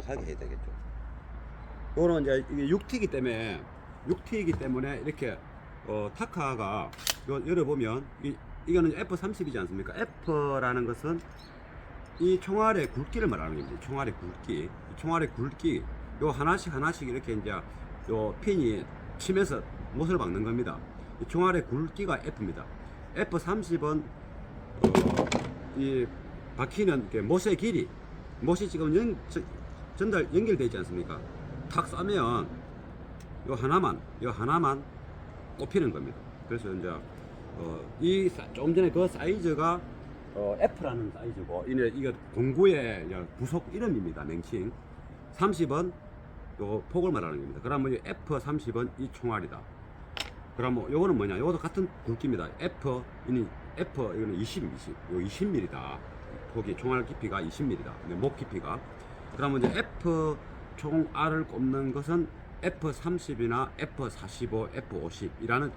정확하게 해야 되겠죠. 요거는 이제 이게 6T이기 때문에 이렇게 타카가 열어보면 이거는 F30이지 않습니까? F라는 것은 이 총알의 굵기를 말하는 겁니다. 총알의 굵기, 이 총알의 굵기, 요 하나씩 이렇게 이제 요 핀이 치면서 못을 박는 겁니다. 이 총알의 굵기가 F입니다. F30은 이 박히는 못의 길이, 못이 지금 전달 연결되어 있지 않습니까? 탁 쏘면 요 하나만 꼽히는 겁니다. 그래서 이제 좀 전에 그 사이즈가 F라는 사이즈고, 이거 공구의 부속 이름입니다. 명칭. 30은 요 폭을 말하는 겁니다. 그러면 F30은 이 총알이다. 그러면 요거는 뭐냐? 요것도 같은 굵기입니다. 이거는 20, 요 20mm다. 폭이 총알 깊이가 20mm다. 목 깊이가. 그러면 이제 F 총알을 꼽는 것은 F30이나 F45, F50이라는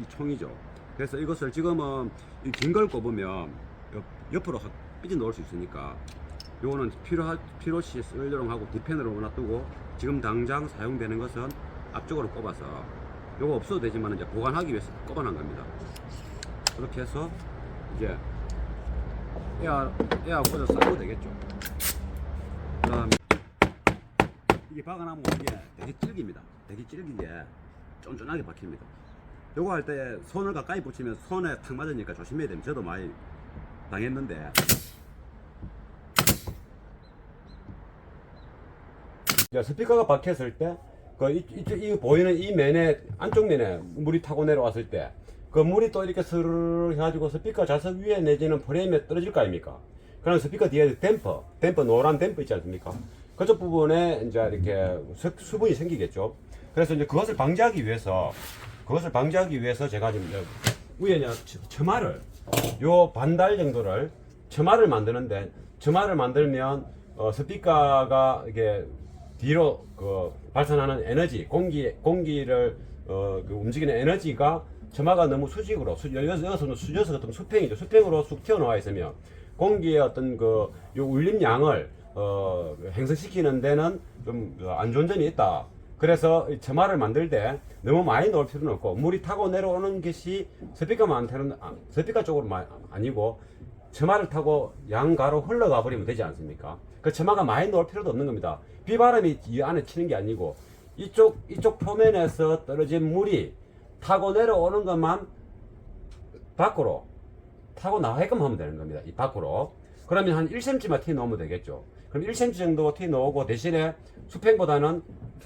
이 총이죠. 그래서 이것을 지금은 긴 걸 꼽으면 옆으로 삐져 놓을 수 있으니까 요거는 필요시 쓰려고 하고 디펜으로 놔두고, 지금 당장 사용되는 것은 앞쪽으로 꼽아서 요거 없어도 되지만 이제 보관하기 위해서 꼽아놓은 겁니다. 그렇게 해서 이제 에어 꽂아 쏴도 되겠죠. 그다음에 이게 박아나면 이게 되게 질깁니다. 되게 질기게 쫀쫀하게 박힙니다. 요거 할 때 손을 가까이 붙이면 손에 탁 맞으니까 조심해야 됩니다. 저도 많이 당했는데, 스피커가 박혔을 때 이 보이는 이 면에, 안쪽 면에 물이 타고 내려왔을 때 그 물이 또 이렇게 스르르 해가지고 스피커 좌석 위에 내지는 프레임에 떨어질 거 아닙니까? 그럼 스피커 뒤에 댐퍼 노란 댐퍼 있지 않습니까? 그쪽 부분에 이제 이렇게 수분이 생기겠죠. 그래서 이제 그것을 방지하기 위해서 제가 지금 위에 처마를 요 반달 정도를 처마를 만드는데, 처마를 만들면 스피커가 이게 뒤로 발산하는 에너지, 공기를 움직이는 에너지가 처마가 너무 수직으로 여기서는 수저서 같은 수평이죠. 수평으로 쑥 튀어나와 있으면 공기의 어떤 요 울림량을 행성시키는 데는 좀 안 좋은 점이 있다. 그래서 처마를 만들 때 너무 많이 넣을 필요는 없고, 물이 타고 내려오는 것이 스피커 쪽으로 아니고 처마를 타고 양가로 흘러가 버리면 되지 않습니까? 그 처마가 많이 넣을 필요도 없는 겁니다. 비바람이 이 안에 치는 게 아니고 이쪽 표면에서 떨어진 물이 타고 내려오는 것만 밖으로 타고 나가게끔 하면 되는 겁니다. 이 밖으로. 그러면 한 1cm만 티 넣으면 되겠죠. 그럼 1cm 정도 티 넣고, 대신에 수평보다는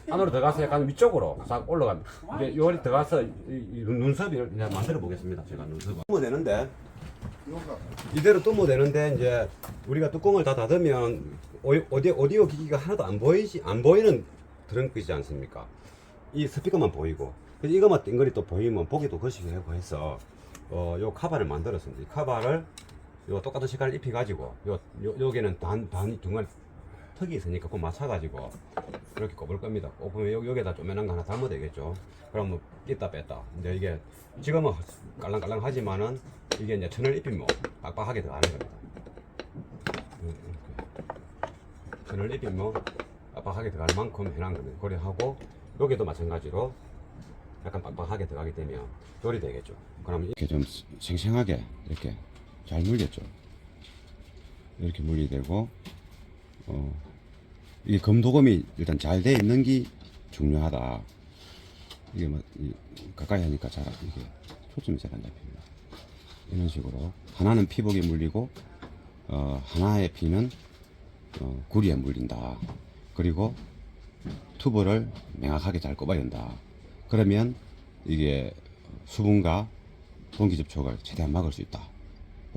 안으로 들어가서 약간 위쪽으로 싹 올라갑니다. 이제 요리 들어가서 눈썹을 그냥 만들어 보겠습니다. 제가 눈썹을 뜨면 되는데, 이대로 뜨면 되는데, 이제 우리가 뚜껑을 다 닫으면 오디오 기기가 하나도 안 보이는 트렁크이지 않습니까? 이 스피커만 보이고, 그래서 이것만 땡거리 또 보이면 보기도 거시기하고 해서 요 카바를 만들었습니다. 이 카바를 요 똑같은 색깔을 입혀가지고 여기는 단 중간 턱이 있으니까 그거 맞춰가지고 이렇게 꼽을 겁니다. 꼽으면 여기에다 조그만한 거 하나 담으면 되겠죠. 그럼 뺐다 뺐다. 이제 이게 지금은 깔랑깔랑 하지만은 이게 이제 천을 입히면 빡빡하게 들어가는 겁니다. 천을 입히면 빡빡하게 들어가는 만큼 해놓은 겁니다. 그래 하고 여기도 마찬가지로 약간 빡빡하게 들어가게 되면 요리 되겠죠. 그러면 이렇게 좀 생생하게 이렇게 잘 물겠죠. 이렇게 물이 되고, 이게 검도검이 일단 잘 돼 있는 게 중요하다. 이게 가까이 하니까 잘 이게 초점이 잘 안 잡힙니다. 이런 식으로 하나는 피복에 물리고, 하나의 피는 구리에 물린다. 그리고 튜브를 명확하게 잘 꼽아야 된다. 그러면 이게 수분과 공기 접촉을 최대한 막을 수 있다.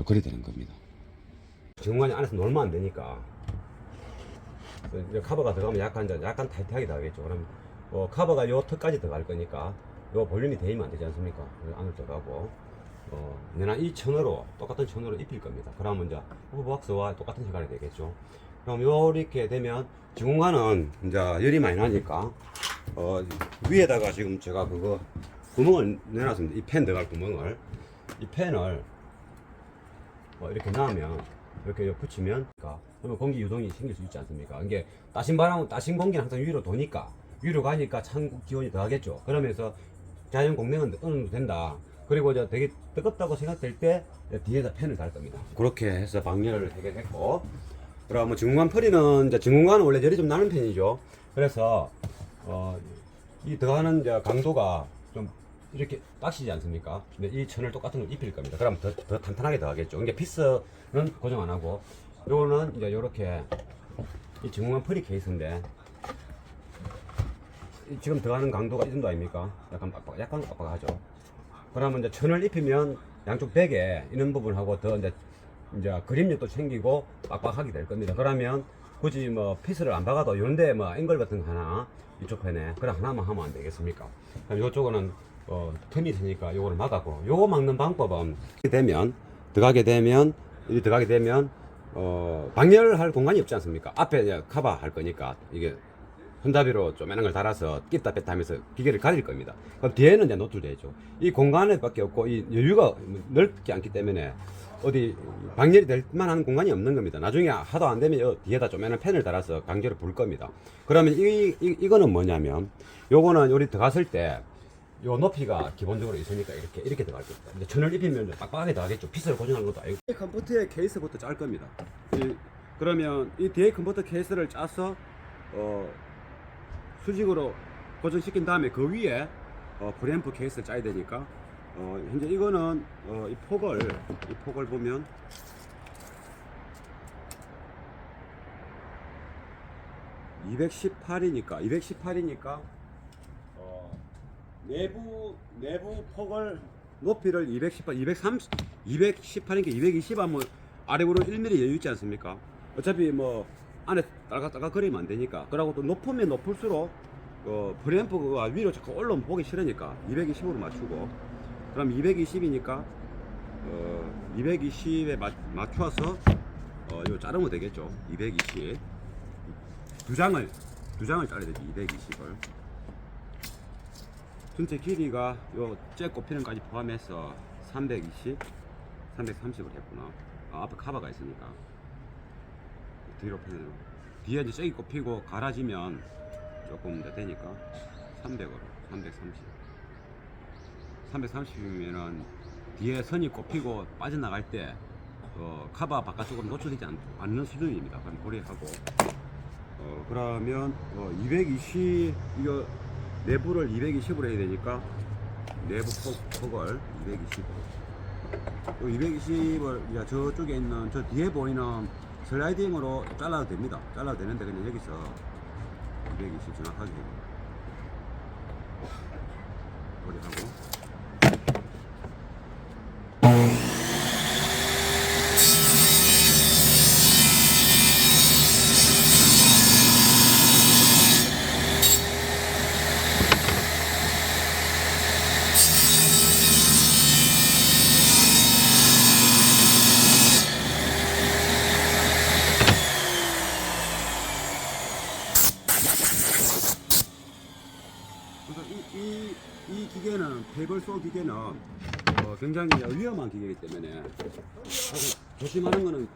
그래 되는 겁니다. 정관이 안에서 놀면 안 되니까 이제 커버가 들어가면 약간 타이트하게 들어가겠죠. 그럼 커버가 요 턱까지 들어갈 거니까 요 볼륨이 되면 안 되지 않습니까? 안으로 들어가고 내가 이 천으로 똑같은 천으로 입힐 겁니다. 그러면 이제 후보박스와 똑같은 색깔이 되겠죠. 그럼 요렇게 되면 지공간은 이제 열이 많이 나니까 위에다가 지금 제가 그거 구멍을 내놨습니다. 이 팬 들어갈 구멍을, 이 팬을 이렇게 놔면 이렇게 붙이면 그러면 공기 유동이 생길 수 있지 않습니까? 이게 따신 바람은 따신 공기는 항상 위로 도니까 위로 가니까 찬 기온이 더하겠죠. 그러면서 자연 공명은 어느 정도 된다. 그리고 저 되게 뜨겁다고 생각될 때 뒤에다 팬을 달 겁니다. 그렇게 해서 방열을 해결했고, 그러면 증공관 퍼리는 이제 증공관은 원래 열이 좀 나는 편이죠. 그래서 이 들어가는 이제 강도가 좀 이렇게 빡시지 않습니까? 근데 이 천을 똑같은 걸 입힐 겁니다. 그럼 더 탄탄하게 들어가겠죠. 이게 피스는 고정 안 하고, 요거는 이제 요렇게 이 증공관 퍼리 케이스인데 지금 들어가는 강도가 이 정도 아닙니까? 약간 빡빡하죠. 그러면 이제 천을 입히면 양쪽 벽에 이런 부분하고 더 이제 그립력도 챙기고 빡빡하게 될 겁니다. 그러면 굳이 뭐 피스를 안 박아도 요런데 뭐 앵글 같은 거 하나 이쪽 편에 그래 하나만 하면 안 되겠습니까? 그럼 요쪽은 틈이 있으니까 요거를 막았고, 요거 막는 방법은 들어가게 되면 방열할 공간이 없지 않습니까? 앞에 이제 커버 할 거니까 이게 손잡이로 쪼매난 걸 달아서 끼다 뺐다 하면서 기계를 가릴 겁니다. 그럼 뒤에는 이제 노출되어 있죠. 이 공간에 밖에 없고 이 여유가 넓지 않기 때문에 어디 방열이 될 만한 공간이 없는 겁니다. 나중에 하도 안 되면 뒤에다 쪼매난 팬을 달아서 강제로 불 겁니다. 그러면 이거는 뭐냐면, 요거는 요리 들어갔을 때 요 높이가 기본적으로 있으니까 이렇게 들어갈 겁니다. 근데 천을 입히면 빡빡하게 들어가겠죠. 피스를 고정하는 것도 아니고. 이 컴포트의 케이스부터 짤 겁니다. 그러면 이 뒤에 컴포트 케이스를 짜서 수직으로 고정시킨 다음에 그 위에 프리앰프 케이스를 짜야 되니까 현재 이거는 이 폭을 보면 (218이니까) 내부 폭을 높이를 218이니까 220 하면 아래로 1mm 여유 있지 않습니까? 어차피 뭐 안에 딸깍딸깍거리면 안 되니까. 그리고 또 높으면 높을수록 프리앰프가 위로 자꾸 올라오면 보기 싫으니까 220으로 맞추고, 그럼 220이니까 220에 맞춰서 이거 자르면 되겠죠. 220 두 장을 잘라야 되지. 220을 전체 길이가 요 째 꼽히는까지 포함해서 320, 330을 했구나. 앞에 카바가 있으니까 뒤로 펴내요. 뒤에 이제 잭이 꼽히고 갈아지면 조금 더 되니까 300으로 330이면은 뒤에 선이 꼽히고 빠져나갈 때 카바 바깥쪽으로 노출되지 않는 수준입니다. 그럼 고려하고 그러면 220 이거 내부를 220으로 해야 되니까 내부 폭을 220으로 220을 저쪽에 있는 저 뒤에 보이는 슬라이딩으로 잘라도 됩니다. 잘라도 되는데 그냥 여기서 220 정확하게 고려하고, 이 기계는 페이블소 기계는 굉장히 위험한 기계이기 때문에 조심하는 거는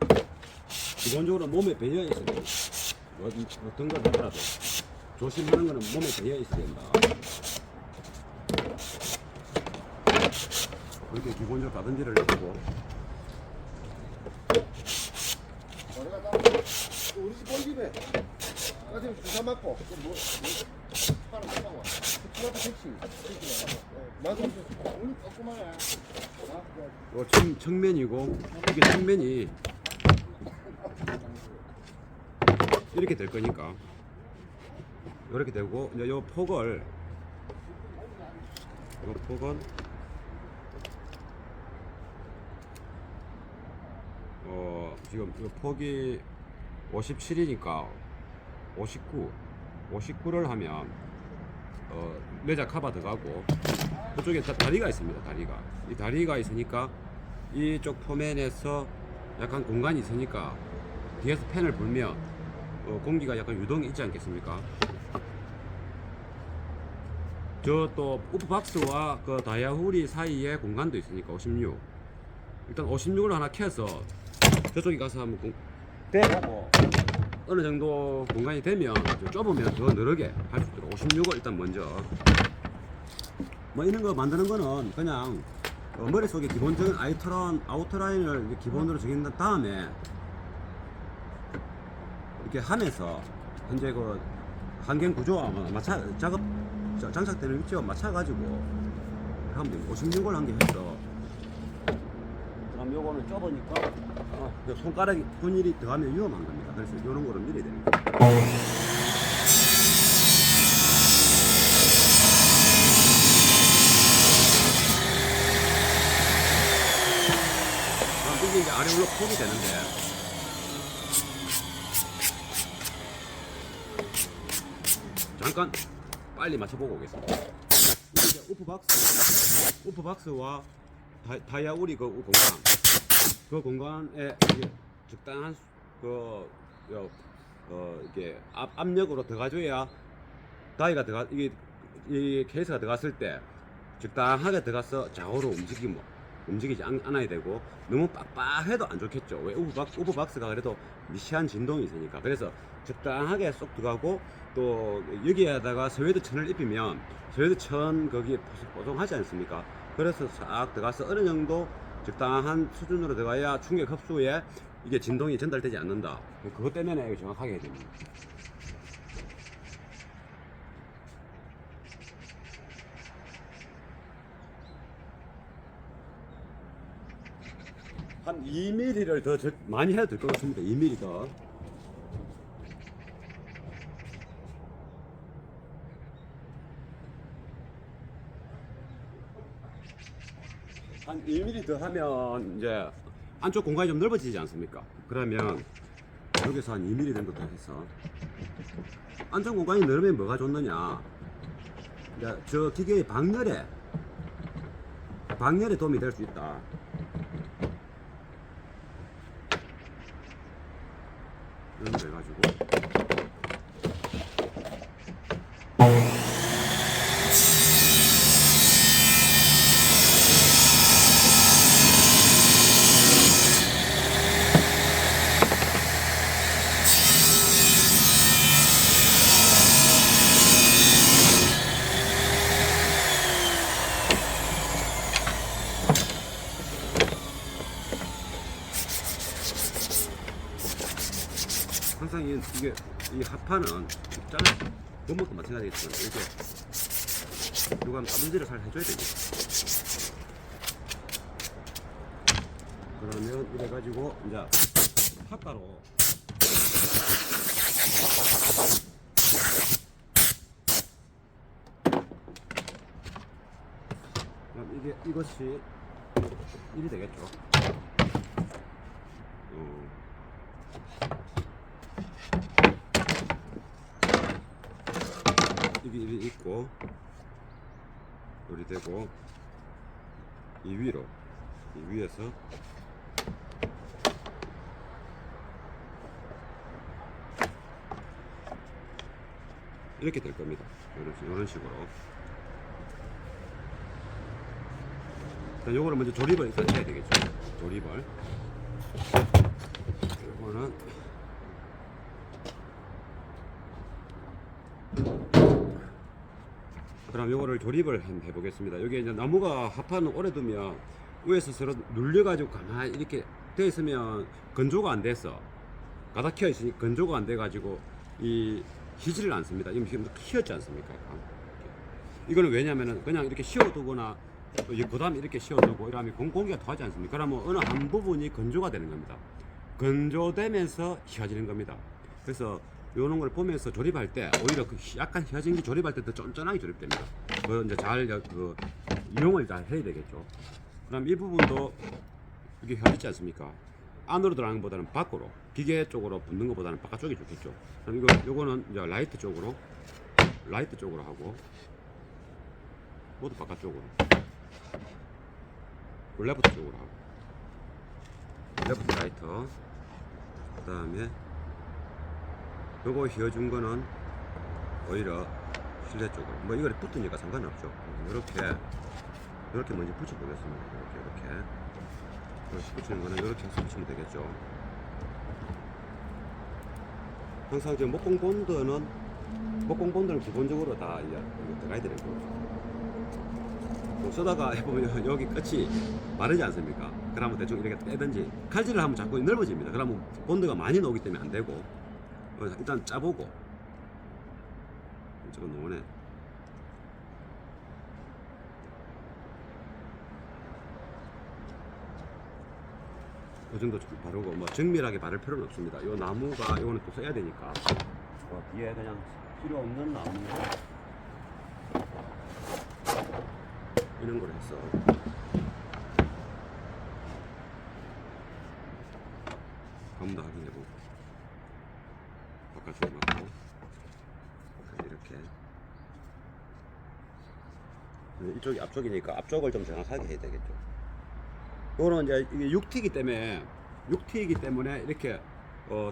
기본적으로 몸에 배어 있어야 된다. 어떤 걸 하더라도 조심하는 거는 몸에 배어 있어야 된다. 그렇게 기본적으로 다든지를 해주고, 우리 집 본집에 아직 주사 맞고 뭐 하나 사고 토마토 택시 맞아 오늘 조그마해. 측면이고 이게 측면이 이렇게 될 거니까 이렇게 되고, 이제 요 폭은 지금 이 폭이 57이니까 59를 하면 레자 카바 들어가고, 그쪽에 다리가 있습니다. 이 다리가 있으니까 이쪽 포맨에서 약간 공간이 있으니까 뒤에서 팬을 불면 공기가 약간 유동이 있지 않겠습니까? 저 또 우프박스와 그 다이아후리 사이에 공간도 있으니까 56. 일단 56을 하나 켜서 저쪽에 가서 한번 대보고 어느 정도 공간이 되면 좀 좁으면 더 늘게 할 수 있도록 56을 일단 먼저 뭐 이런 거 만드는 거는 그냥 머릿속에 기본적인 아우터라인을 이제 기본으로 정한 다음에 이렇게 하면서 현재 그 환경 구조와 장착되는 위치와 맞춰가지고 하면 됩니다. 56을 한 개 했어. 그럼 요거는 좁으니까 손가락이 분일이 더하면 위험한 겁니다. 그래서 이런 거를 미리 되는 거예요. 이게 이제 아래로 폭이 되는데 잠깐 빨리 맞춰보고 오겠습니다. 이제 우프박스와 다이아 우리 그 공간, 그 공간에 이게 적당한 이게 압력으로 들어가줘야 다이가 이게 이 케이스가 들어갔을 때 적당하게 들어가서 좌우로 움직이지 않아야 되고 너무 빡빡해도 안 좋겠죠. 왜 우프박스가 그래도 미세한 진동이 있으니까. 그래서 적당하게 쏙 들어가고 또 여기에다가 스웨드 천을 입히면 스웨드 천 거기에 보송하지 않습니까? 그래서 싹 들어가서 어느 정도 적당한 수준으로 들어가야 충격 흡수에 이게 진동이 전달되지 않는다. 그것 때문에 이거 정확하게 해야 됩니다. 한 2mm를 더 많이 해도 될 것 같습니다. 2mm 더. 한 1mm 더 하면 이제 안쪽 공간이 좀 넓어지지 않습니까? 그러면 여기서 한 2mm 정도 더 해서 안쪽 공간이 넓으면 뭐가 좋느냐? 이제 저 기계의 방열에 도움이 될 수 있다. 이런 거 해가지고 항상 이게 이 합판은 짜는 원목도 마찬가지겠지만 이렇게 요거 하면 따분질을 잘 해줘야 됩니다. 그러면 이래가지고 이제 핫가로 그럼 이것이 1이 되겠죠. 이게 있고 요리 되고 이 위에서 이렇게 될 겁니다. 이런 식으로. 일단 요거를 먼저 조립을 일단 해야 되겠죠. 조립을. 요거는 그럼 요거를 조립을 한번 해보겠습니다. 여기 이제 나무가 합판을 오래 두면 위에서 서로 눌려가지고 가만히 이렇게 돼 있으면 건조가 안 돼서 가닥 켜 있으니 건조가 안 돼가지고 이 휘지를 않습니다. 지금 휘었지 않습니까? 이거는 왜냐면은 그냥 이렇게 씌워두거나 그 다음에 이렇게 씌워두고 이러면 공기가 더하지 않습니까? 그러면 어느 한 부분이 건조가 되는 겁니다. 건조되면서 휘어지는 겁니다. 그래서 요런 걸 보면서 조립할 때 오히려 그 약간 휘어진 게 조립할 때 더 쫀쫀하게 조립됩니다. 그 이제 잘 이용을 잘 해야 되겠죠. 그럼 이 부분도 이게 휘어지지 않습니까? 안으로 들어가는 것보다는 밖으로 기계 쪽으로 붙는 것보다는 바깥쪽이 좋겠죠. 그럼 요거는 이제 라이트 쪽으로 하고 모두 바깥쪽으로 레프트 쪽으로 하고 레프트 라이트 그 다음에 요거 휘어준 거는 오히려 실내 쪽으로 뭐 이거를 붙으니까 상관없죠. 이렇게 먼저 붙여 보겠습니다. 이렇게 붙이는 거는 이렇게 해서 붙이면 되겠죠. 항상 저 목공 본드는 기본적으로 다 이제 이거 들어가야 되는 거고. 또 쓰다가 해보면 여기 끝이 마르지 않습니까? 그러면 대충 이렇게 빼든지 칼질을 하면 자꾸 넓어집니다. 그러면 본드가 많이 나오기 때문에 안 되고 일단 짜보고 저거 노네. 그 정도 바르고 뭐 정밀하게 바를 필요는 없습니다. 이 나무가 이거는 또 써야 되니까 뒤에 그냥 필요 없는 나무 이런 걸 했어. 한번 더 확인해보고 바깥쪽에 맞고 이렇게 이쪽이 앞쪽이니까 앞쪽을 좀 정확하게 해야 되겠죠. 요거는 이제 이게 6T이기 때문에 이렇게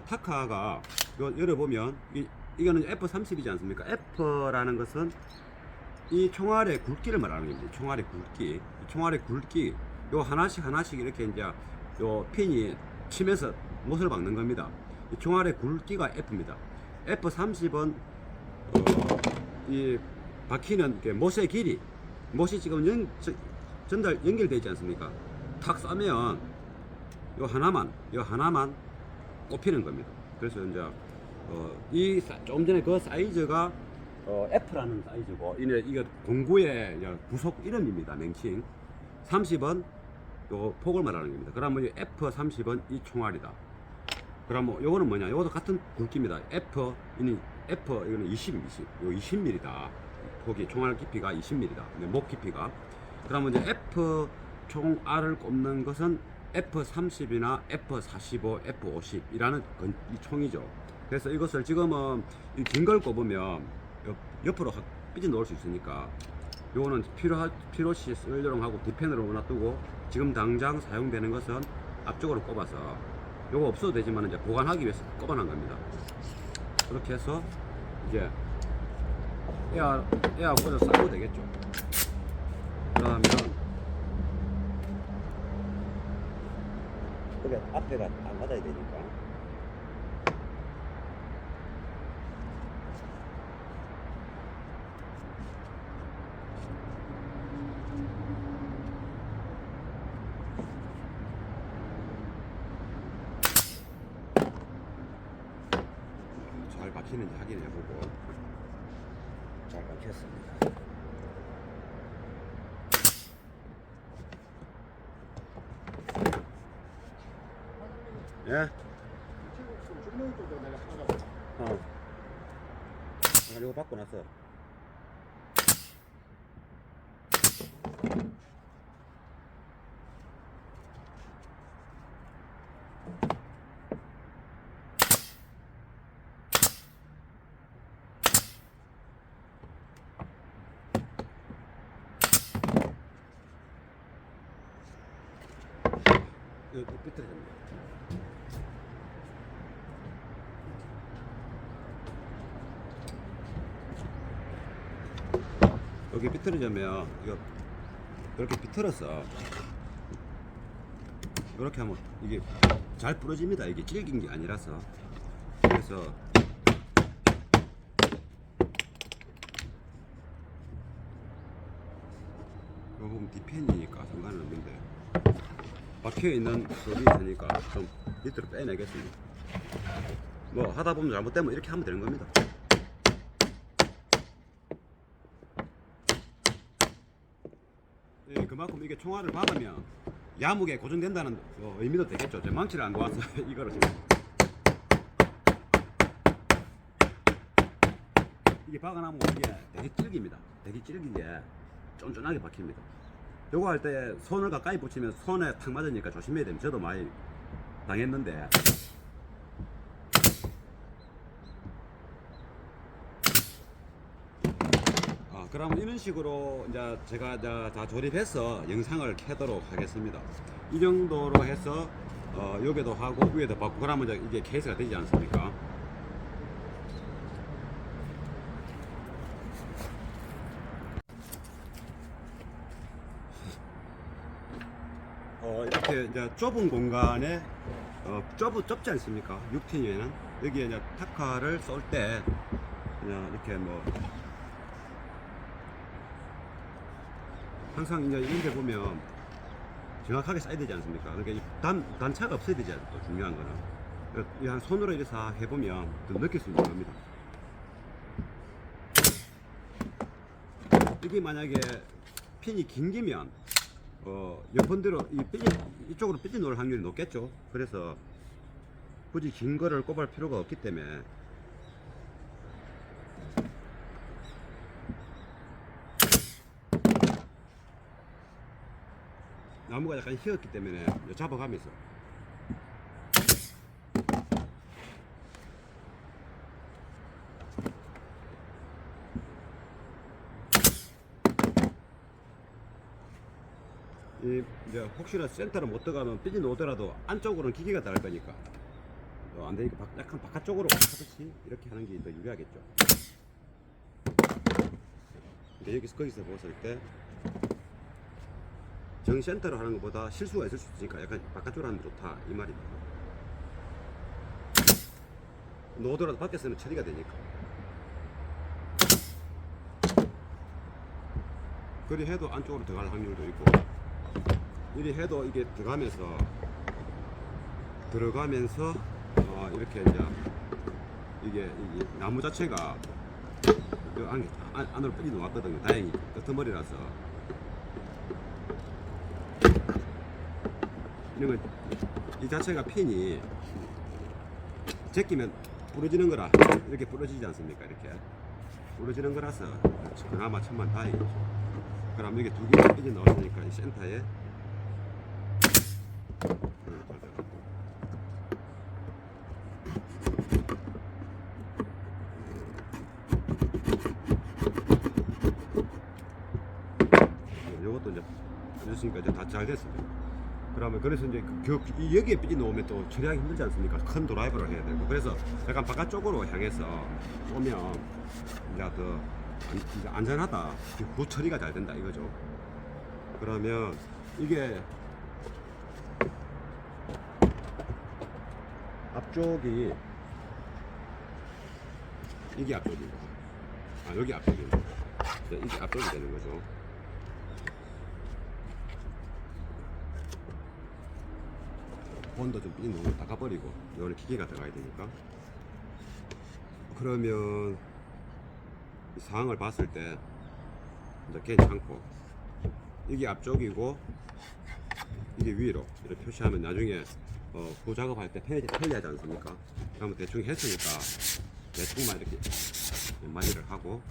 타카가 요 열어보면 이거는 F30이지 않습니까? F라는 것은 이 총알의 굵기를 말하는 겁니다. 총알의 굵기, 이 총알의 굵기 요 하나씩 이렇게 이제 요 핀이 치면서 못을 박는 겁니다. 이 총알의 굵기가 F입니다. F30은 이 박히는 못의 길이, 못이 지금 연결되어 있지 않습니까? 탁 쏘면 요 하나만 꼽히는 겁니다. 그래서 이제 조금 전에 그 사이즈가 F라는 사이즈고 이게 공구의 부속 이름입니다. 명칭 30은 요 폭을 말하는 겁니다. 그러면 F30은 이 총알이다. 그러면 요거는 뭐냐? 요것도 같은 굵기입니다. 이거는 20 20mm다. 폭이 총알 깊이가 20mm다. 목 깊이가. 그러면 이제 F 총알을 꼽는 것은 F30이나 F45, F50이라는 이 총이죠. 그래서 이것을 지금은 긴 걸 꼽으면 옆으로 삐져 놓을 수 있으니까 요거는 필요시 쓰려고 하고 디펜으로 놔두고 지금 당장 사용되는 것은 앞쪽으로 꼽아서 요거 없어도 되지만 이제 보관하기 위해서 꼽아놓은 겁니다. 그렇게 해서 이제 에어 꽂아 싸고 되겠죠. 그러면 그게 앞에가 안 맞아야 되니까. 잘 박히는지 확인해보고. 잘 박혔습니다. 예? 중매인 쪽도 내가 하자. 이거 받고 났어. 이거 삐뚤어졌네. 여기 비틀어지면 이거 이렇게 비틀어서 이렇게 하면 이게 잘 부러집니다. 이게 질긴 게 아니라서. 그래서 이거 보면 디펜이니까 상관은 없는데 박혀있는 소리 있으니까 좀 밑으로 빼내겠습니다. 뭐 하다 보면 잘못되면 이렇게 하면 되는 겁니다. 예, 그만큼 이게 총알을 박으면 야무게 고정된다는 의미도 되겠죠. 제 망치를 안 놓아서 이거를 지금 이게 박아나면 이게 되게 질깁니다. 되게 질기게 쫀쫀하게 박힙니다. 요거 할 때 손을 가까이 붙이면 손에 탁 맞으니까 조심해야 됩니다. 저도 많이 당했는데 그럼 이런 식으로 이제 제가 다 조립해서 영상을 켜도록 하겠습니다. 이 정도로 해서 여기도 하고 위에도 받고 그러면 이제 이게 케이스가 되지 않습니까? 이렇게 이제 좁은 공간에 좁지 않습니까? 6T에는 여기에 이제 타카를 쏠 때 그냥 이렇게 뭐 항상 이제 이런 데 보면 정확하게 쏴야 되지 않습니까? 그러니까 이 단차가 없어야 되지 않습니까? 또 중요한 거는. 그냥 손으로 이렇게 싹 해보면 더 느낄 수 있는 겁니다. 이게 만약에 핀이 긴기면 옆번대로 이쪽으로 삐져 놓을 확률이 높겠죠. 그래서 굳이 긴 거를 꼽을 필요가 없기 때문에 나무가 약간 휘었기 때문에 잡아가면서 이제 혹시나 센터를 못 들어가면 삐져 놓더라도 안쪽으로는 기계가 들어갈 거니까 안 되니까 약간 바깥쪽으로 하듯이 이렇게 하는 게 더 유리하겠죠. 근데 거기서 봤을 때 정센터로 하는 것보다 실수가 있을 수 있으니까 약간 바깥쪽으로 하는 게 좋다 이 말입니다. 놓더라도 밖에서는 처리가 되니까. 그리 해도 안쪽으로 들어갈 확률도 있고 이리 해도 이게 들어가면서 이렇게 이제 이게 나무 자체가 안으로 빨리 놓았거든요. 다행히 끄트머리라서 이런 이 자체가 핀이 제끼면 부러지는 거라 이렇게 부러지지 않습니까? 이렇게 부러지는 거라서 그나마 천만 다행이죠. 그럼 이게 두 개가 삐져 나왔으니까 이 센터에 이것도 이제 해줬으니까 이제 다 잘 됐습니다. 그러면 그래서 이제 여기에 삐져 놓으면 또 처리하기 힘들지 않습니까? 큰 드라이버를 해야 되고 그래서 약간 바깥쪽으로 향해서 쏘면 이제 더 이제 안전하다, 그 처리가 잘 된다 이거죠. 그러면 이게 앞쪽이 이게 앞쪽이고 여기 앞쪽이고 이게 앞쪽이 되는 거죠. 본도 좀 삐는 거 닦아버리고 여기 기계가 들어가야 되니까. 그러면 이 상황을 봤을 때 이제 괜찮고 이게 앞쪽이고 이게 위로 이렇게 표시하면 나중에 그 작업할 때 편리하지 않습니까? 그러면 대충 했으니까 대충만 이렇게 마디를 하고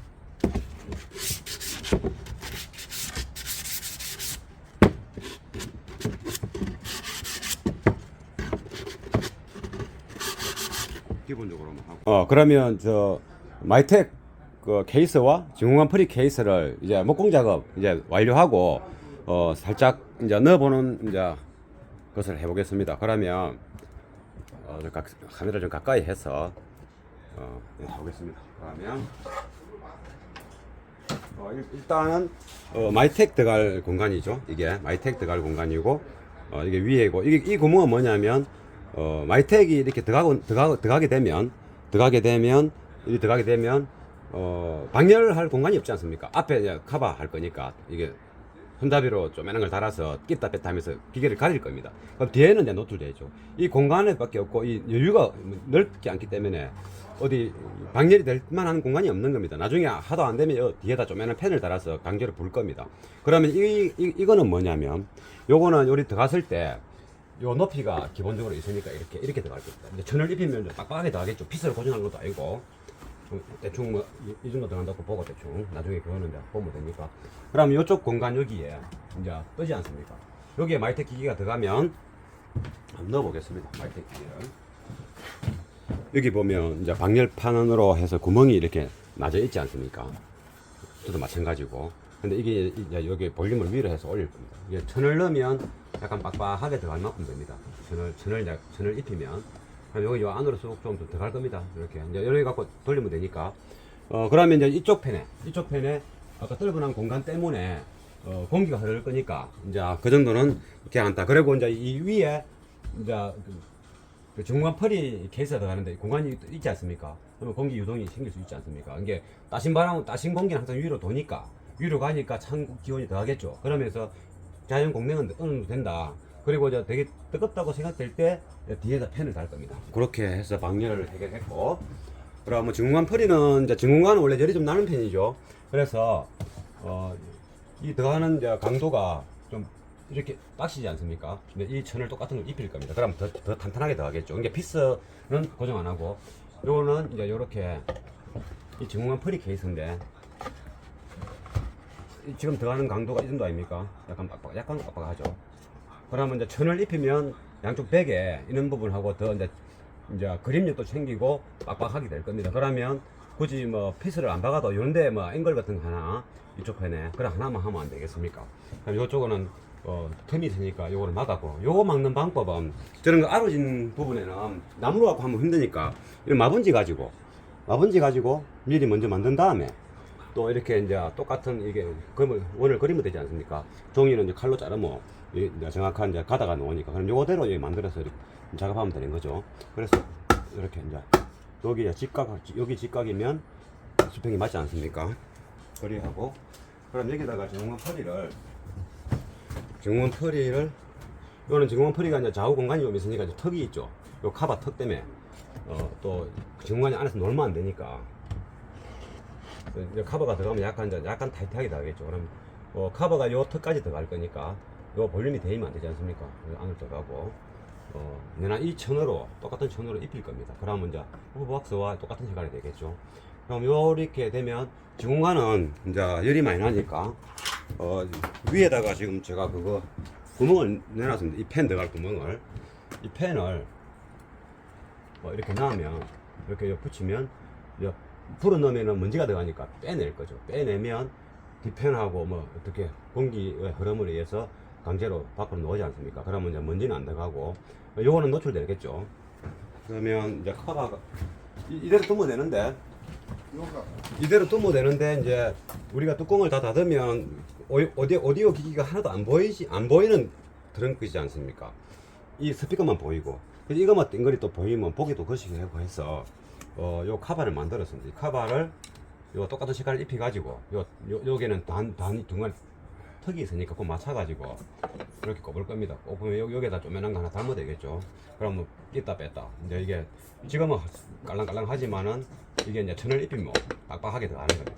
기본적으로만 하고. 그러면 저 마이텍 그 케이스와 진공관 프리 케이스를 이제 목공 작업 이제 완료하고 살짝 이제 넣어보는 이제 것을 해보겠습니다. 그러면 카메라 좀 가까이 해서 해보겠습니다. 그러면 일단은 마이텍 들어갈 공간이죠. 이게 마이텍 들어갈 공간이고 이게 위에고 이 구멍은 뭐냐면 마이텍이 이렇게 들어가게 되면 방열할 공간이 없지 않습니까? 앞에 이제 커버 할 거니까 이게 손잡이로 쪼매난 걸 달아서 끼다 뺐다 하면서 기계를 가릴 겁니다. 그럼 뒤에는 이제 노출되죠. 이 공간에 밖에 없고 이 여유가 넓지 않기 때문에 어디 방열이 될 만한 공간이 없는 겁니다. 나중에 하도 안 되면 뒤에다 쪼매난 펜을 달아서 강제로 부을 겁니다. 그러면 이거는 뭐냐면 요거는 요리 들어갔을 때 요 높이가 기본적으로 있으니까 이렇게 들어갈 겁니다. 이제 천을 입히면 빡빡하게 들어가겠죠. 핏을 고정하는 것도 아니고 대충 뭐 이 정도 들어간다고 보고 대충 나중에 그거는 이제 보면 되니까. 그럼 이쪽 공간 여기에 이제 뜨지 않습니까? 여기에 마이텍 기기가 들어가면 한번 넣어보겠습니다. 마이텍 기기를 여기 보면 이제 방열판으로 해서 구멍이 이렇게 나져 있지 않습니까? 저도 마찬가지고. 근데 이게 이제 여기 볼륨을 위로 해서 올릴 겁니다. 이게 천을 넣으면 약간 빡빡하게 들어갈 만큼 됩니다. 천을 입히면. 그럼 여기 요 안으로 쏙 좀 들어갈 겁니다. 이렇게. 이제 여기 갖고 돌리면 되니까. 그러면 이제 이쪽 펜에 아까 뚫어놓은 공간 때문에, 공기가 흐를 거니까, 이제 그 정도는 괜찮다. 그리고 이제 이 위에, 이제 그 중간 펄이 케이스에 들어가는데 공간이 있지 않습니까? 그러면 공기 유동이 생길 수 있지 않습니까? 이게 따신 바람, 따신 공기는 항상 위로 도니까 위로 가니까 찬 기온이 더하겠죠. 그러면서 자연 공랭은 어느 정도 된다. 그리고 이제 되게 뜨겁다고 생각될 때 뒤에다 팬을 달 겁니다. 그렇게 해서 방열을 해결했고, 그럼 중간 펄이는 이제 중간은 원래 열이 좀 나는 편이죠. 그래서 이 더하는 이제 강도가 좀 이렇게 빡시지 않습니까? 근데 이 천을 똑같은 걸 입힐 겁니다. 그럼 더 탄탄하게 더하겠죠. 이게 피스는 고정 안 하고, 요거는 이제 요렇게 이 중간 펄이 케이스인데 지금 더하는 강도가 이 정도 아닙니까? 약간 빡빡하죠. 그러면 이제 천을 입히면 양쪽 벽에 있는 부분하고 더 이제 그립력도 챙기고 빡빡하게 될 겁니다. 그러면 굳이 뭐 피스를 안 박아도 이런데 뭐 앵글 같은 거 하나 이쪽 편에 그래 하나만 하면 안 되겠습니까? 그럼 이쪽은 틈이 있으니까 요거를 막았고, 요거 막는 방법은 저는 그 아로진 부분에는 나무로 갖고 하면 힘드니까 이런 마분지 가지고 미리 먼저 만든 다음에 또 이렇게 이제 똑같은 이게 원을 그리면 되지 않습니까? 종이는 이제 칼로 자르면 이제 정확한 이제 가다가 나오니까 그럼 요거대로 이제 만들어서 이렇게 작업하면 되는 거죠. 그래서 이렇게 이제 여기 직각이면 수평이 맞지 않습니까? 거리하고, 그럼 여기다가 정원 퍼리를 이거는 정원 퍼리가 이제 좌우 공간이 좀 있으니까 이제 턱이 있죠. 요 카바 턱 때문에 또 정원이 안에서 놀면 안 되니까 이제 카바가 들어가면 약간 타이트하게 들어가겠죠. 그럼 카바가 요 턱까지 들어갈 거니까 요 볼륨이 대이면 안 되지 않습니까? 안으로 들어가고 내나 이 천으로 똑같은 천으로 입힐 겁니다. 그러면 이제 후보박스와 똑같은 색깔이 되겠죠. 그럼 요렇게 되면 지공간은 이제 열이 많이 나니까 위에다가 지금 제가 그거 구멍을 내놨습니다. 이 팬 들어갈 구멍을, 이 팬을 이렇게 넣으면 이렇게 붙이면 불어 넣으면 먼지가 들어가니까 빼낼 거죠. 빼내면 뒤편하고 뭐 어떻게 공기의 흐름을 의해서 강제로 밖으로 나오지 않습니까? 그러면 이제 먼지는 안 들어가고 요거는 노출되겠죠. 그러면 이제 커버가 이대로 두면 되는데, 이제 우리가 뚜껑을 다 닫으면 오디오 기기가 하나도 안 보이는 트렁크이지 않습니까? 이 스피커만 보이고, 그래서 이것만 띵거리 또 보이면 보기도 거시기하고 해서 요 카바를 만들었습니다. 이 카바를 요 똑같은 색깔을 입혀가지고 여기는 단 중간 턱이 있으니까 그거 맞춰가지고 이렇게 꼽을 겁니다. 꼽으면 여기에다 조그만한 거 하나 달면 되겠죠. 그러면 뺐다 이제 이게 지금은 깔랑깔랑 하지만은 이게 이제 천을 입히면 빡빡하게 들어가는 겁니다.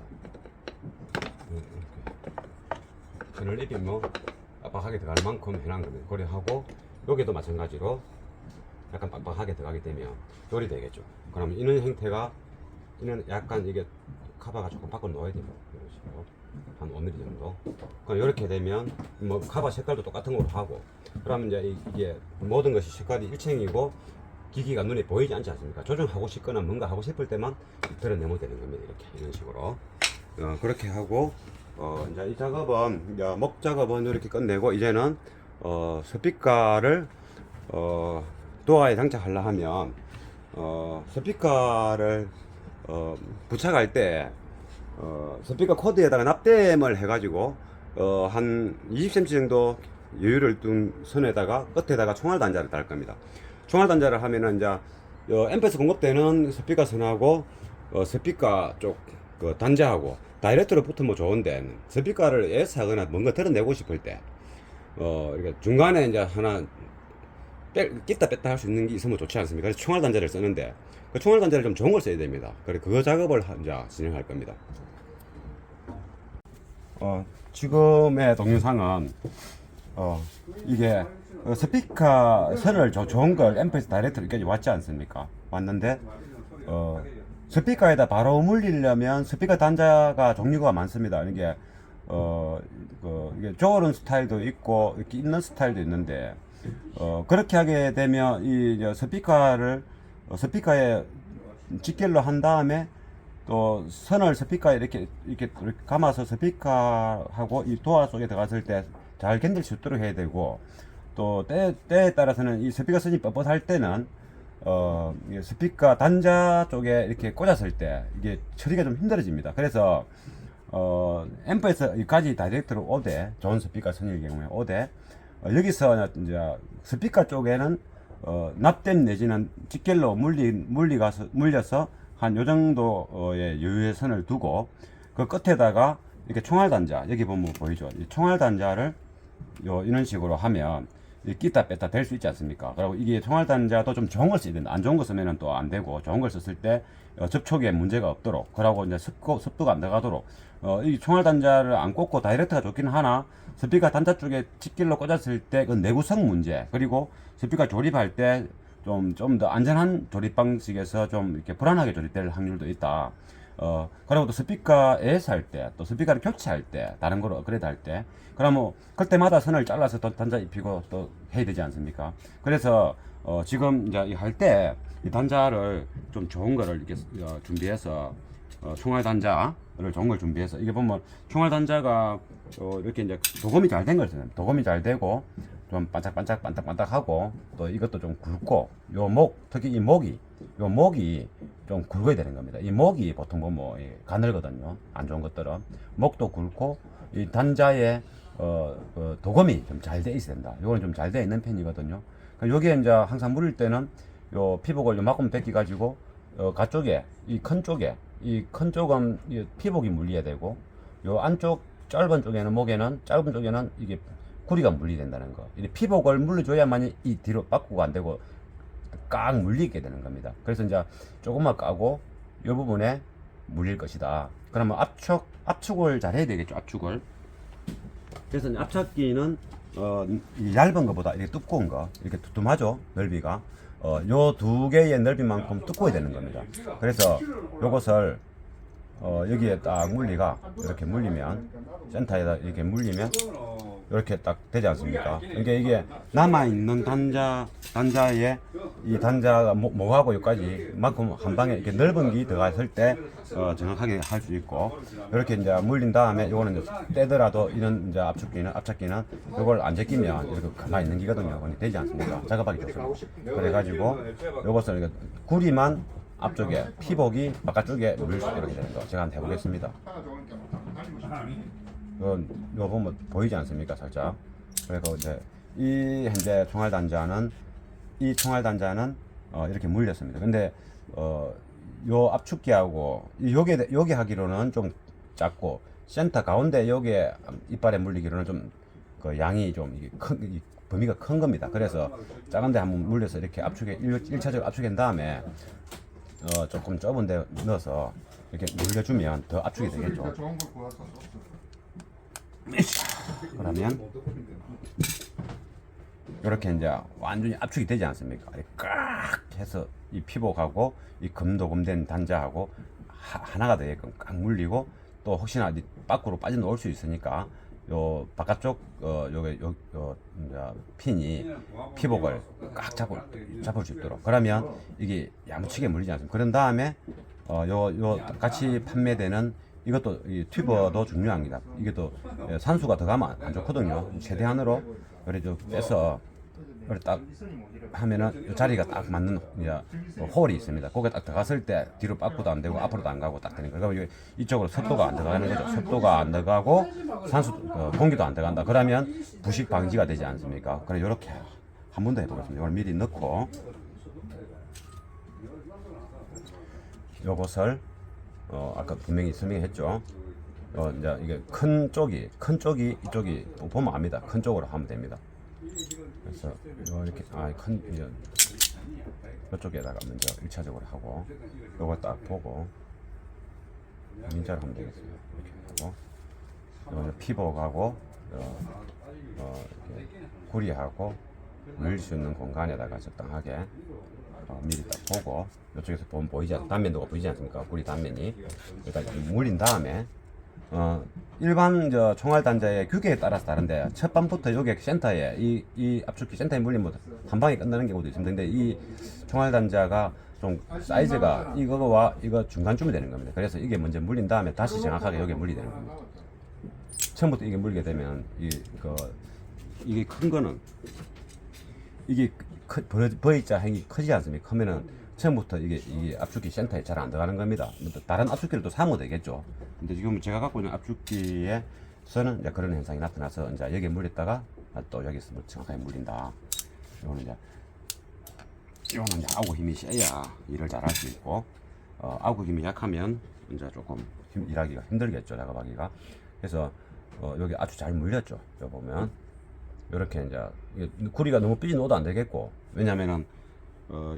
천을 입히면 빡빡하게 들어갈 만큼 해놓은 겁니다. 그래 하고 여기도 마찬가지로 약간 빡빡하게 들어가게 되면 요리 되겠죠. 그러면 이는 약간 이게 카바가 조금 밖으로 놓아야 됩니다. 이런 식으로 한 5mm 정도. 그럼 이렇게 되면 뭐 카바 색깔도 똑같은 걸로 하고, 그러면 이제 이게 모든 것이 색깔이 일체형이고 기기가 눈에 보이지 않지 않습니까? 조정하고 싶거나 뭔가 하고 싶을 때만 드러내면 되는 겁니다. 이런 식으로 그렇게 하고 이제 이 작업은 이제 목 작업은 이렇게 끝내고, 이제는 스피커를 도어에 장착하려 하면 스피커를 부착할 때 스피커 코드에다가 납땜을 해가지고 한 20cm 정도 여유를 둔 선에다가 끝에다가 총알 단자를 달 겁니다. 총알 단자를 하면은 이제 앰프에서 공급되는 스피커 선하고 스피커 쪽 그 단자하고 다이렉트로 붙으면 좋은데, 스피커를 에서 하거나 뭔가 드러내고 싶을 때 이렇게 중간에 이제 하나 끼다 뺐다 할 수 있는 게 있으면 좋지 않습니까? 그래서 총알 단자를 쓰는데 그 총알 단자를 좀 좋은 걸 써야 됩니다. 그래 그 작업을 이제 진행할 겁니다. 지금의 동영상은 이게 스피커 선을 좋은 걸 앰프에서 다이렉트로 여기까지 왔지 않습니까? 왔는데 스피커에다 바로 물리려면 스피커 단자가 종류가 많습니다. 이게 이게 조르는 스타일도 있고 이렇게 있는 스타일도 있는데 그렇게 하게 되면 이 스피커에 직결로 한 다음에 또 선을 스피커에 이렇게 감아서 스피커하고 이 도화 속에 들어갔을 때 잘 견딜 수 있도록 해야 되고, 또 때에 따라서는 이 스피커 선이 뻣뻣할 때는 스피커 단자 쪽에 이렇게 꽂았을 때 이게 처리가 좀 힘들어집니다. 그래서 앰프에서 여기까지 다이렉트로 오되, 좋은 스피커 선일 경우에 오되 여기서 이제 스피커 쪽에는 납땜 내지는 직결로 물려서 한 요 정도의 여유의 선을 두고 그 끝에다가 이렇게 총알 단자, 여기 보면 보이죠? 이 총알 단자를 이런 식으로 하면 끼다 뺐다 될 수 있지 않습니까? 그리고 이게 총알 단자도 좀 좋은 걸 써야 된다. 안 좋은 거 쓰면은 또 안 되고, 좋은 걸 썼을 때 접촉에 문제가 없도록, 그러고 이제 습도가 안 들어가도록, 이 총알 단자를 안 꽂고 다이렉트가 좋긴 하나, 스피커 단자 쪽에 직길로 꽂았을 때 그 내구성 문제, 그리고 스피커 조립할 때 좀 더 안전한 조립 방식에서 좀 이렇게 불안하게 조립될 확률도 있다. 그리고 또 스피커 AS 할 때, 또 스피커를 교체할 때, 다른 거로 업그레이드 할 때, 그러면 그때마다 선을 잘라서 또 단자 입히고 또 해야 되지 않습니까? 그래서, 지금 이제 할 때, 이 단자를 좀 좋은 거를 이렇게 준비해서, 총알 단자를 좋은 걸 준비해서, 이게 보면 총알 단자가, 이렇게 이제 도금이 잘 된 걸 쓰는, 도금이 잘 되고, 좀 반짝반짝하고, 또 이것도 좀 굵고, 특히 이 목이 좀 굵어야 되는 겁니다. 이 목이 보통 보면 가늘거든요. 안 좋은 것들은. 목도 굵고, 이 단자에, 도금이 좀 잘 돼 있어야 된다. 요거는 좀 잘 돼 있는 편이거든요. 여기에 이제 항상 물릴 때는 요 피복을 요만큼 벗겨가지고, 가쪽에, 이 큰 쪽은 이 피복이 물려야 되고, 요 안쪽 짧은 쪽에는, 목에는, 짧은 쪽에는 이게 구리가 물리야 된다는 거. 이 피복을 물려줘야만이 이 뒤로 바꾸가 안 되고, 꽉 물리게 되는 겁니다. 그래서 이제 조금만 까고, 이 부분에 물릴 것이다. 그러면 압축을 잘 해야 되겠죠, 압축을. 그래서 이제 압착기는, 이 얇은 것보다 이렇게 두꺼운 거, 이렇게 두툼하죠, 넓이가. 요 두 개의 넓이만큼 두꺼워야 되는 겁니다. 그래서 요것을, 여기에 딱 이렇게 물리면, 센터에다 이렇게 물리면, 이렇게 딱 되지 않습니까? 그러니까 이게 남아있는 단자에 이 단자가 목하고 여기까지 만큼 한 방에 이렇게 넓은 게 들어갔을 때 정확하게 할 수 있고, 이렇게 이제 물린 다음에 요거는 이제 떼더라도 이런 이제 압착기는 요걸 안 제끼면 이렇게 가만히 있는 기거든요. 근데 되지 않습니까? 작업하기 좋습니다. 그래가지고 요것을 이렇게 구리만 앞쪽에, 피복이 바깥쪽에 물릴 수 있게 되는 거 제가 한번 해보겠습니다. 요 보면 보이지 않습니까, 살짝. 그래서 이제 이 현재 총알 단자는 이렇게 물렸습니다. 근데 요 압축기하고 여기 하기로는 좀 작고, 센터 가운데 여기에 이빨에 물리기로는 좀 그 양이 좀 이게 범위가 큰 겁니다. 그래서 작은데 한번 물려서 이렇게 압축에 1차적으로 압축한 다음에 조금 좁은 데 넣어서 이렇게 물려주면 더 압축이 되겠죠. 그러면 이렇게 이제 완전히 압축이 되지 않습니까? 꽉 해서 이 피복하고 이 금도금된 단자하고 하나가 되게끔 꽉 물리고, 또 혹시나 밖으로 빠져나올 수 있으니까 요 바깥쪽 이제 핀이 피복을 꽉 잡을 수 있도록, 그러면 이게 야무치게 물리지 않습니까? 그런 다음에 요 같이 판매되는 이것도 이 튜버도 중요합니다. 이게 또 산수가 들어가면 안 좋거든요. 최대한으로 그래도 빼서 딱 하면은 이 자리가 딱 맞는 홀이 있습니다. 거기에 딱 들어갔을 때 뒤로 빠꾸도 안 되고 앞으로도 안 가고 딱 되는 거예요. 그러면 이쪽으로 습도가 안 들어가는 거죠. 습도가 안 들어가고 산수 공기도 안 들어간다. 그러면 부식 방지가 되지 않습니까? 그래 이렇게 한 번 더 해보겠습니다. 이걸 미리 넣고 요것을 아까 분명히 설명했죠. 이제 이게 큰 쪽이 이쪽이 보면 압니다. 큰 쪽으로 하면 됩니다. 그래서 이렇게 이쪽에다가 먼저 1차적으로 하고, 요걸 딱 보고 민자로 하면 되겠습니다. 이렇게 하고, 피복하고 이렇게 구리하고 물릴 수 있는 공간에다가 적당하게 미리 딱 보고, 이쪽에서 보면 단면도가 보이지 않습니까? 구리 단면이. 그러니까 물린 다음에 일반 총알 단자의 규격에 따라서 다른데, 첫 번부터 여기 센터에 이 압축기 센터에 물리면 한 방에 끝나는 경우도 있습니다. 근데 이 총알 단자가 좀 사이즈가 이거와 이거 중간쯤이 되는 겁니다. 그래서 이게 먼저 물린 다음에 다시 정확하게 여기에 물리게 되는 겁니다. 처음부터 이게 물리게 되면 이게 큰 거는 이게 V자 행이 크지 않습니까? 크면은 처음부터 이게 압축기 센터에 잘 안 들어가는 겁니다. 다른 압축기를 또 사면 되겠죠. 근데 지금 제가 갖고 있는 압축기에서는 이제 그런 현상이 나타나서 이제 여기에 물렸다가 또 여기서 정확하게 물린다. 이거는 이제 이거는 이제 아구 힘이 세야 일을 잘할 수 있고, 아구 힘이 약하면 이제 조금 일하기가 힘들겠죠, 작업하기가. 그래서 여기 아주 잘 물렸죠. 여기 보면 이렇게 이제 이게 구리가 너무 삐져나오도 안 되겠고, 왜냐면은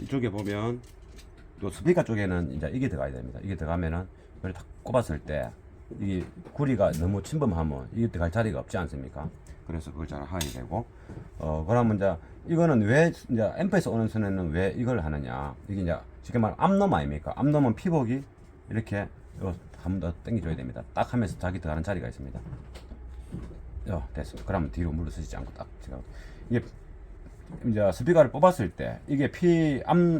이쪽에 보면 요 스피커 쪽에는 이제 이게 들어가야 됩니다. 이게 들어가면은 이걸 딱 꼽았을 때 이 구리가 너무 침범하면 이게 들어갈 자리가 없지 않습니까? 그래서 그걸 잘 하게 되고, 그러면 이제 이거는 왜 이제 앰프에서 오는 선에는 왜 이걸 하느냐? 이게 이제 쉽게 말하면 암놈 아닙니까? 암놈은 피복이 이렇게 한 번 더 당겨줘야 됩니다. 딱 하면서 자기 들어가는 자리가 있습니다. 됐습니다. 그러면 뒤로 물러서지 않고 딱 제가 이게 이제 스피커를 뽑았을 때 이게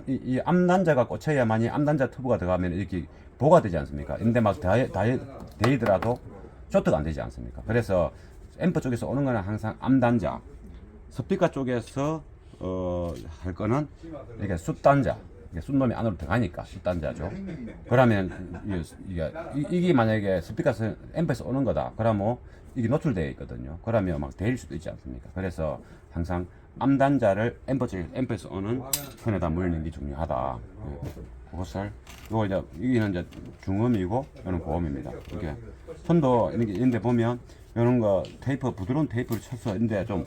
이 암단자가 꽂혀야만이 암단자 튜브가 들어가면 이렇게 보가 되지 않습니까? 근데 막 데이더라도 쇼트가 안 되지 않습니까? 그래서 앰프 쪽에서 오는 거는 항상 암단자, 스피커 쪽에서 할 거는 이게 숫단자, 이게 숫놈이 안으로 들어가니까 숫단자죠. 그러면 이게 만약에 스피커에서 앰프에서 오는 거다. 그러면 이게 노출되어 있거든요. 그러면 막 데일 수도 있지 않습니까? 그래서 항상 암단자를 앰프에서 오는 선에다 물리는 게 중요하다. 그것을 이게는 이제 중음이고 이거는 고음입니다. 이게 손도 이런데 보면 이런 거 테이프 부드러운 테이프를 쳐서 인데 좀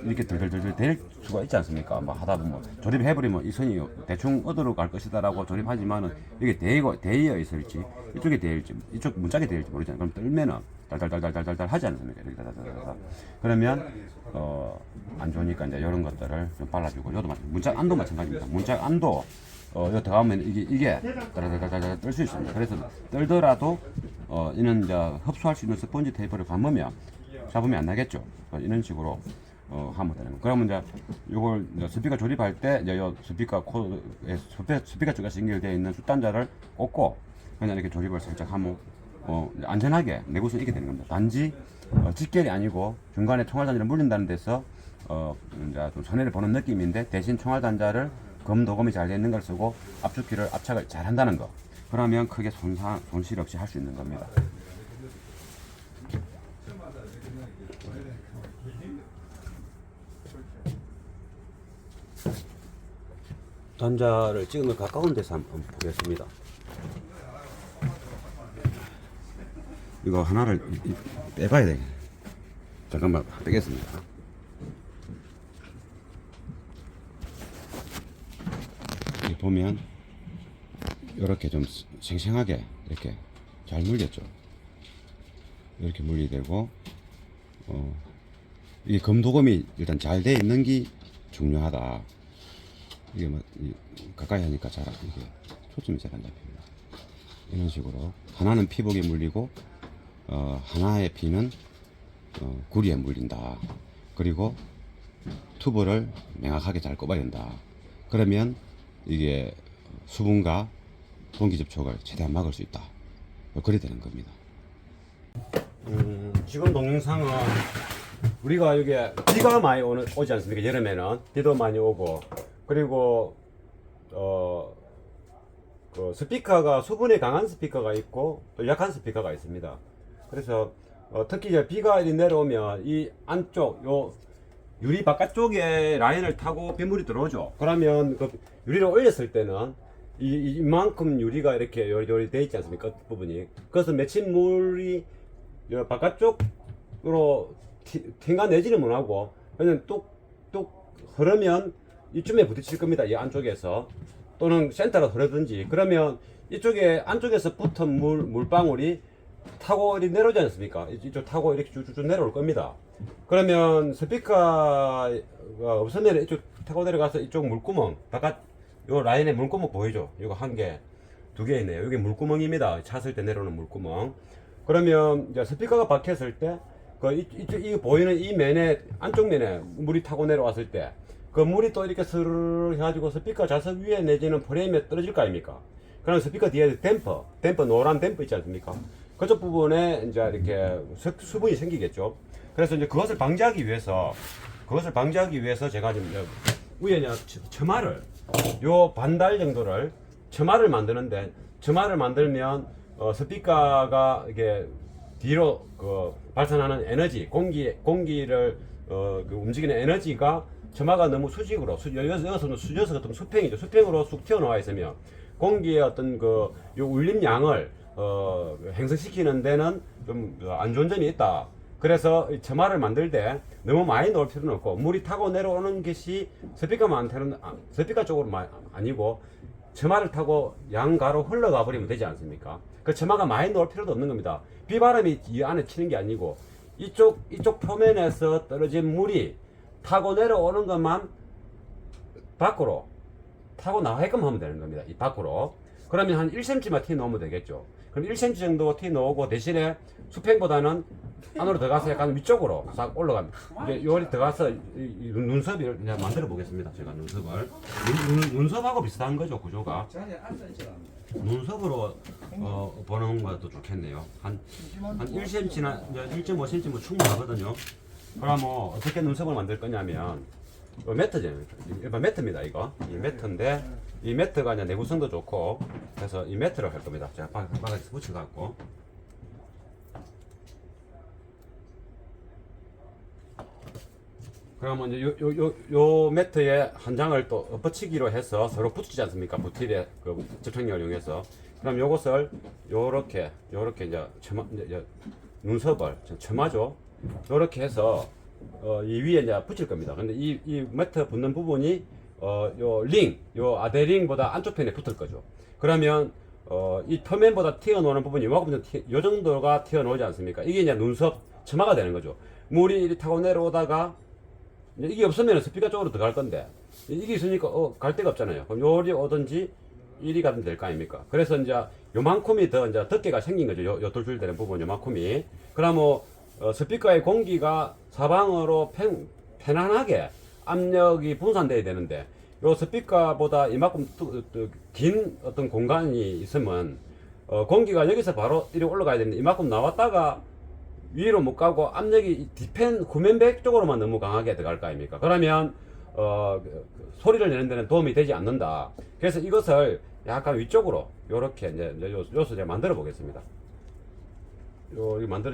이렇게 덜덜덜 될 수가 있지 않습니까? 뭐 하다 보면 조립해버리면 이 선이 대충 어디로 갈 것이다라고 조립하지만은 이게 대이어 있을지 이쪽에 대일지 이쪽 문짝에 대일지 모르잖아요. 그럼 떨면은 달달달달달달 하지 않습니까? 이렇게 달달달달. 그러면 안 좋으니까 이제 이런 것들을 좀 발라주고 요도 문짝 안도 마찬가지입니다. 문짝 안도 요 들어가면 이게 달달달달 떨 수 있습니다. 그래서 떨더라도 이는 이제 흡수할 수 있는 스펀지 테이프를 감으면 잡으면 안 나겠죠. 이런 식으로 하면 되는 거. 그러면 이제 요걸 이제 스피커 조립할 때 이제 요 스피커 코드에 스피커 쪽에서 연결되어 있는 숫단자를 꽂고 그냥 이렇게 조립을 살짝 하면 안전하게 내구성 있게 되는 겁니다. 단지 직결이 아니고 중간에 총알단자를 물린다는 데서 이제 좀 손해를 보는 느낌인데 대신 총알단자를 검도검이 잘 되어 있는 걸 쓰고 압축기를 압착을 잘 한다는 거. 그러면 크게 손실 없이 할 수 있는 겁니다. 단자를 찍으면 가까운 데서 한번 보겠습니다. 이거 하나를 빼봐야 되겠네. 잠깐만 빼겠습니다. 여기 보면 이렇게 좀 생생하게 이렇게 잘 물렸죠. 이렇게 물리되고 이게 검도검이 일단 잘 돼 있는 게 중요하다. 이게 뭐 가까이 하니까 잘 이게 초점이 잘 안 잡힙니다. 이런 식으로 하나는 피복에 물리고 하나의 피는 구리에 물린다. 그리고 튜브를 명확하게 잘 꼽아야 된다. 그러면 이게 수분과 공기 접촉을 최대한 막을 수 있다. 그래 되는 겁니다. 지금 동영상은 우리가 이게 비가 많이 오지 않습니까? 여름에는 비도 많이 오고 그리고 그 스피커가 수분에 강한 스피커가 있고 또 약한 스피커가 있습니다. 그래서 특히 이제 비가 내려오면 이 안쪽 요 유리 바깥쪽에 라인을 타고 빗물이 들어오죠. 그러면 그 유리를 올렸을 때는 이만큼 유리가 이렇게 요리 되어 있지 않습니까? 끝부분이. 그래서 맺힌 물이 바깥쪽으로 튕겨내지는 못하고 그냥 뚝뚝 흐르면 이쯤에 부딪힐 겁니다. 이 안쪽에서. 또는 센터로 흐르든지. 그러면 이쪽에 안쪽에서 붙은 물방울이 타고 이렇게 내려오지 않습니까? 이쪽 타고 이렇게 쭉쭉 내려올 겁니다. 그러면 스피커가 없으면 이쪽 타고 내려가서 이쪽 물구멍 바깥 요 라인에 물구멍 보이죠? 이거 한 개, 두 개 있네요. 여기 물구멍입니다. 찼을 때 내려오는 물구멍. 그러면 이제 스피커가 박혔을 때 이 보이는 이 면에 안쪽 면에 물이 타고 내려왔을 때 그 물이 또 이렇게 스르르 해가지고 스피커 좌석 위에 내지는 프레임에 떨어질 거 아닙니까? 그럼 스피커 뒤에 댐퍼 노란 댐퍼 있지 않습니까? 그쪽 부분에 이제 이렇게 수분이 생기겠죠. 그래서 이제 그것을 방지하기 위해서 제가 지금 위에 처마를 요 반달 정도를 처마를 만드는데 처마를 만들면 스피커가 이게 뒤로 발산하는 에너지 공기를 움직이는 에너지가 처마가 너무 수직으로 여기서는 수저서 수평이죠. 수평으로 쑥 튀어나와 있으면 공기의 어떤 그 요 울림량을 행성시키는 데는 좀 안 좋은 점이 있다. 그래서 이 처마를 만들 때 너무 많이 넣을 필요는 없고 물이 타고 내려오는 것이 스피커 쪽으로 아니고 처마를 타고 양가로 흘러가 버리면 되지 않습니까? 그 처마가 많이 넣을 필요도 없는 겁니다. 비바람이 이 안에 치는 게 아니고 이쪽 표면에서 떨어진 물이 타고 내려오는 것만 밖으로 타고 나가게끔 하면 되는 겁니다. 이 밖으로. 그러면 한 1cm만 티 넣으면 되겠죠. 그럼 1cm 정도 티 넣고 대신에 수평보다는 안으로 들어가서 약간 위쪽으로 싹 올라갑니다. 이제 요리 들어가서 이 눈썹을 그냥 만들어 보겠습니다. 제가 눈썹을. 눈썹하고 비슷한 거죠, 구조가. 눈썹으로 보는 것도 좋겠네요. 한 1cm나 1.5cm 뭐 충분하거든요. 그럼 뭐 어떻게 눈썹을 만들 거냐면 매트잖아요. 일반 매트입니다. 이거 이 매트인데 이 매트가 그냥 내구성도 좋고 그래서 이 매트를 할 겁니다. 제가 바닥에서 붙여갖고 그러면 이제 요 매트에 한 장을 또 엎어치기로 해서 서로 붙이지 않습니까? 부틸의 그 접착력을 이용해서 그럼 요것을 요렇게 이제 눈썹을 처마죠. 요렇게 해서 이 위에 이제 붙일 겁니다. 근데 이 매트 붙는 부분이 요 아데링보다 안쪽 편에 붙을 거죠. 그러면 이 표면보다 튀어나오는 부분이 요 정도가 튀어나오지 않습니까? 이게 이제 눈썹 처마가 되는 거죠. 물이 이리 타고 내려오다가 이게 없으면 스피커 쪽으로 들어갈 건데 이게 있으니까 갈 데가 없잖아요. 그럼 요리 오든지 이리 가면 될 거 아닙니까? 그래서 이제 요만큼이 더 이제 덮개가 생긴 거죠. 요 돌출 되는 부분 요만큼이. 그러면 스피커의 공기가 사방으로 편안하게 압력이 분산돼야 되는데 요 스피커보다 이만큼 긴 어떤 공간이 있으면 공기가 여기서 바로 이리 올라가야 되는데 이만큼 나왔다가 위로 못 가고 압력이 후면백 쪽으로만 너무 강하게 들어갈 거 아닙니까? 그러면 소리를 내는 데는 도움이 되지 않는다. 그래서 이것을 약간 위쪽으로 요렇게 이제 요소 제가 만들어 보겠습니다. 요 만들어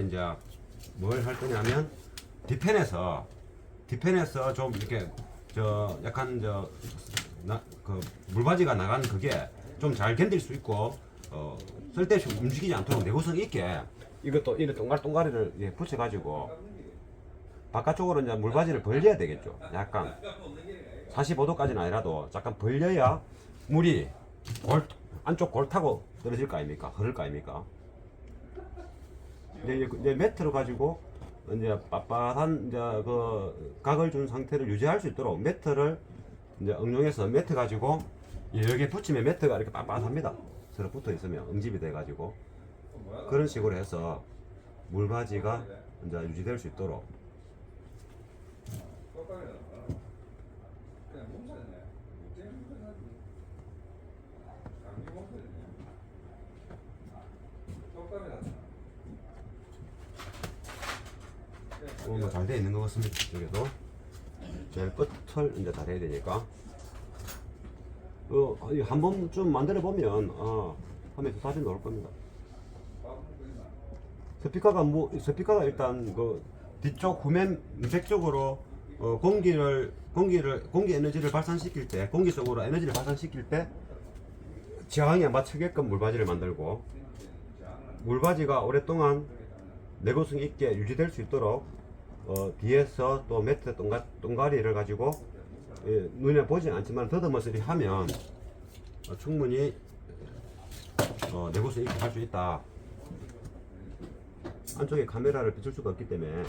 이제 뭘 할 거냐면 뒤편에서 좀 이렇게 약간 그 물바지가 나가는 그게 좀 잘 견딜 수 있고 쓸데없이 움직이지 않도록 내구성 있게 이것도 이런 동가리를 붙여 가지고 바깥쪽으로 이제 물바지를 벌려야 되겠죠. 약간 45도까지는 아니라도 잠깐 벌려야 물이 안쪽 골 타고 떨어질 거 아닙니까? 흐를 거 아닙니까? 이제 매트로 가지고 이제 빳빳한 이제 그 각을 준 상태를 유지할 수 있도록 매트를 이제 응용해서 매트 가지고 여기에 붙이면 매트가 이렇게 빳빳합니다. 서로 붙어 있으면 응집이 돼 가지고 그런 식으로 해서 물바지가 이제 유지될 수 있도록 뭐 잘 되어 있는 것 같습니다. 이쪽에도 제일 끝을 이제 다 해야 되니까 한번 좀 만들어 보면 하면서 답이 나올 겁니다. 스피커가 일단 그 뒤쪽 후면 문색 쪽으로 공기 에너지를 발산시킬 때, 공기 속으로 에너지를 발산시킬 때 저항에 맞추게끔 물바지를 만들고, 물바지가 오랫동안 내구성 있게 유지될 수 있도록 뒤에서 또 매트 동가리를 가지고 눈에 보지 않지만 더듬어서리 하면 충분히 내구성 있게 할 수 있다. 안쪽에 카메라를 비출 수가 없기 때문에.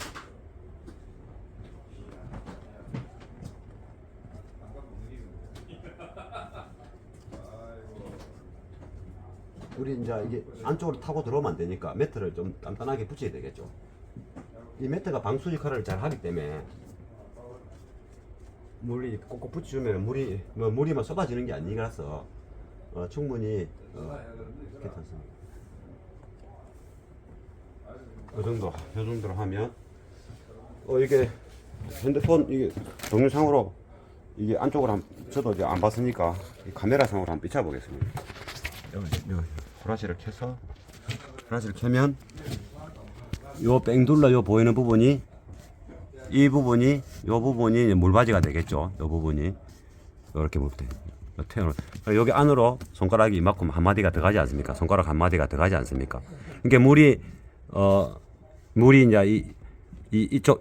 우리 이제 이게 안쪽으로 타고 들어오면 안 되니까 매트를 좀 단단하게 붙여야 되겠죠. 이 매트가 방수 역할을 잘 하기 때문에 물이 꼭꼭 붙여주면 물이만 쏟아지는 게 아니라서 충분히 괜찮습니다. 이 정도로 하면 이게 핸드폰 이게 동영상으로 이게 안쪽으로 저도 이제 안 봤으니까 카메라상으로 한번 비춰보겠습니다. 여기 후라시를 켜서 후라시를 켜면 요 뺑둘러 요 보이는 부분이 이 부분이 물바지가 되겠죠. 요 부분이 이렇게 볼때 여기 안으로 손가락이 이만큼 한 마디가 들어가지 않습니까? 손가락 한 마디가 들어가지 않습니까? 그러니까 물이 이제 이쪽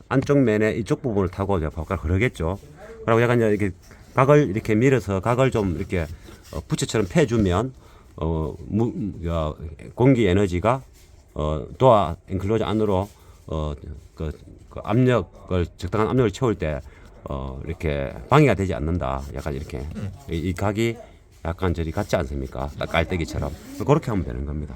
안쪽 면에 이쪽 부분을 타고 이제 바깥 흐르겠죠. 그리고 약간 이제 이렇게 각을 이렇게 밀어서 각을 좀 이렇게 부채처럼 패주면 공기 에너지가 도어 엔클로저 안으로 그 압력을 적당한 압력을 채울 때 이렇게 방해가 되지 않는다. 약간 이렇게 이 각이 약간 저리 같지 않습니까? 딱 깔때기처럼 그렇게 하면 되는 겁니다.